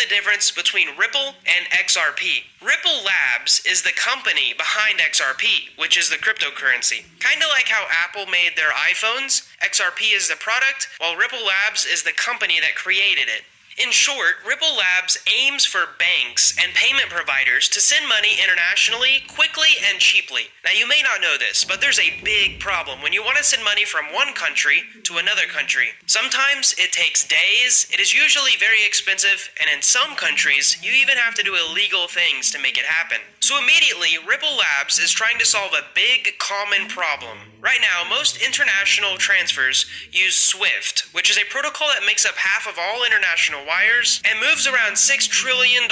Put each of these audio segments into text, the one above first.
the difference between Ripple and XRP. Ripple Labs is the company behind XRP, which is the cryptocurrency. Kinda like how Apple made their iPhones, XRP is the product, while Ripple Labs is the company that created it. In short, Ripple Labs aims for banks and payment providers to send money internationally quickly and cheaply. Now, you may not know this, but there's a big problem when you want to send money from one country to another country. Sometimes it takes days, it is usually very expensive, and in some countries, you even have to do illegal things to make it happen. So immediately, Ripple Labs is trying to solve a big common problem. Right now, most international transfers use SWIFT, which is a protocol that makes up half of all international wires and moves around $6 trillion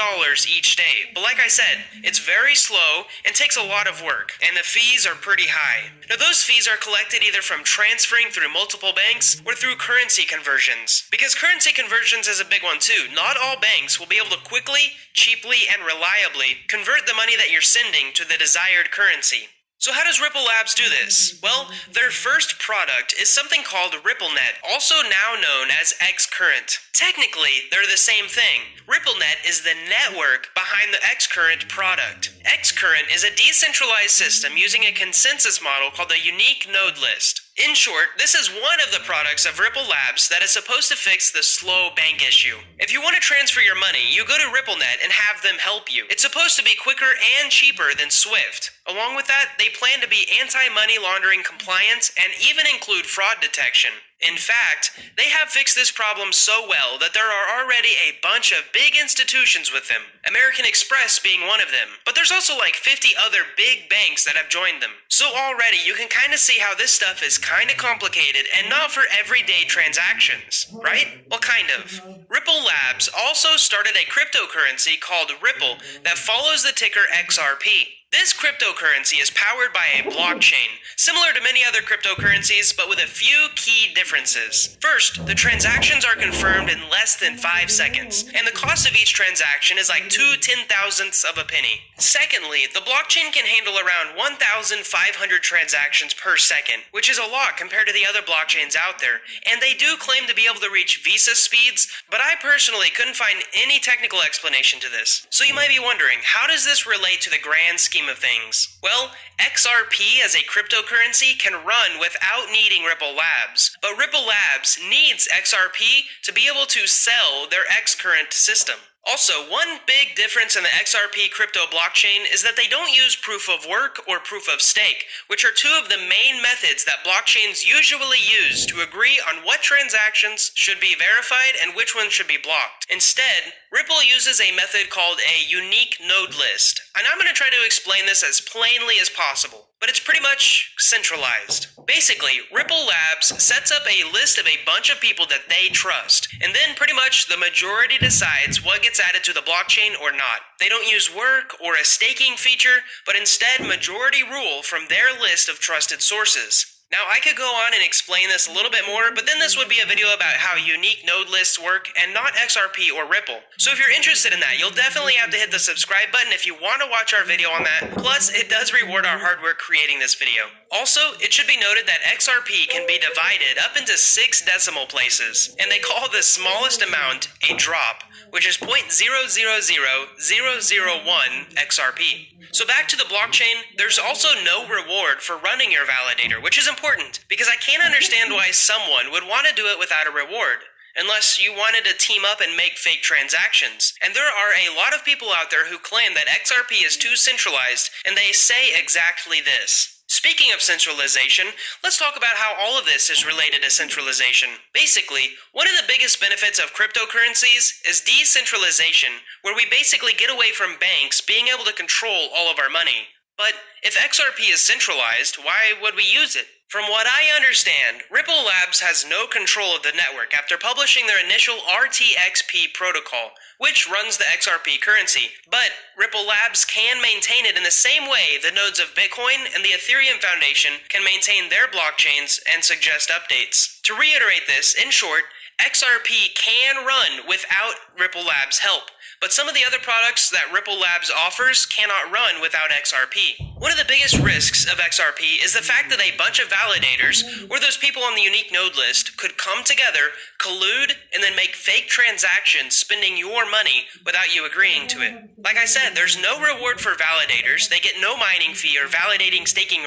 each day. But like I said, it's very slow and takes a lot of work, and the fees are pretty high. Now, those fees are collected either from transferring through multiple banks or through currency conversions. Because currency conversions is a big one too. Not all banks will be able to quickly, cheaply, and reliably convert the money that you're sending to the desired currency. So how does Ripple Labs do this? Well, their first product is something called RippleNet, also now known as xCurrent. Technically, they're the same thing. RippleNet is the network behind the xCurrent product. xCurrent is a decentralized system using a consensus model called the unique node list. In short, this is one of the products of Ripple Labs that is supposed to fix the slow bank issue. If you want to transfer your money, you go to RippleNet and have them help you. It's supposed to be quicker and cheaper than SWIFT. Along with that, they plan to be anti-money laundering compliant and even include fraud detection. In fact, they have fixed this problem so well that there are already a bunch of big institutions with them, American Express being one of them. But there's also like 50 other big banks that have joined them. So already you can kind of see how this stuff is kind of complicated and not for everyday transactions, right? Well, kind of. Ripple Labs also started a cryptocurrency called Ripple that follows the ticker XRP. This cryptocurrency is powered by a blockchain, similar to many other cryptocurrencies, but with a few key differences. First, the transactions are confirmed in less than 5 seconds, and the cost of each transaction is like 2/10,000ths of a penny. Secondly, the blockchain can handle around 1,500 transactions per second, which is a lot compared to the other blockchains out there, and they do claim to be able to reach Visa speeds, but I personally couldn't find any technical explanation to this. So you might be wondering, how does this relate to the grand scheme of things? Well, XRP as a cryptocurrency can run without needing Ripple Labs, but Ripple Labs needs XRP to be able to sell their xCurrent system. Also, one big difference in the XRP crypto blockchain is that they don't use proof of work or proof of stake, which are two of the main methods that blockchains usually use to agree on what transactions should be verified and which ones should be blocked. Instead, Ripple uses a method called a unique node list, and I'm going to try to explain this as plainly as possible. But it's pretty much centralized. Basically, Ripple Labs sets up a list of a bunch of people that they trust, and then pretty much the majority decides what gets added to the blockchain or not. They don't use work or a staking feature, but instead majority rule from their list of trusted sources. Now, I could go on and explain this a little bit more, but then this would be a video about how unique node lists work and not XRP or Ripple. So if you're interested in that, you'll definitely have to hit the subscribe button if you want to watch our video on that. Plus, it does reward our hard work creating this video. Also, it should be noted that XRP can be divided up into 6 decimal places, and they call the smallest amount a drop, which is 0.000001 XRP. So back to the blockchain, there's also no reward for running your validator, which is important, because I can't understand why someone would want to do it without a reward, unless you wanted to team up and make fake transactions. And there are a lot of people out there who claim that XRP is too centralized, and they say exactly this. Speaking of centralization, let's talk about how all of this is related to centralization. Basically, one of the biggest benefits of cryptocurrencies is decentralization, where we basically get away from banks being able to control all of our money. But if XRP is centralized, why would we use it? From what I understand, Ripple Labs has no control of the network after publishing their initial RTXP protocol, which runs the XRP currency. But Ripple Labs can maintain it in the same way the nodes of Bitcoin and the Ethereum Foundation can maintain their blockchains and suggest updates. To reiterate this, in short, XRP can run without Ripple Labs' help, but some of the other products that Ripple Labs offers cannot run without XRP. One of the biggest risks of XRP is the fact that a bunch of validators, or those people on the unique node list, could come together, collude, and then make fake transactions spending your money without you agreeing to it. Like I said, there's no reward for validators, they get no mining fee or validating staking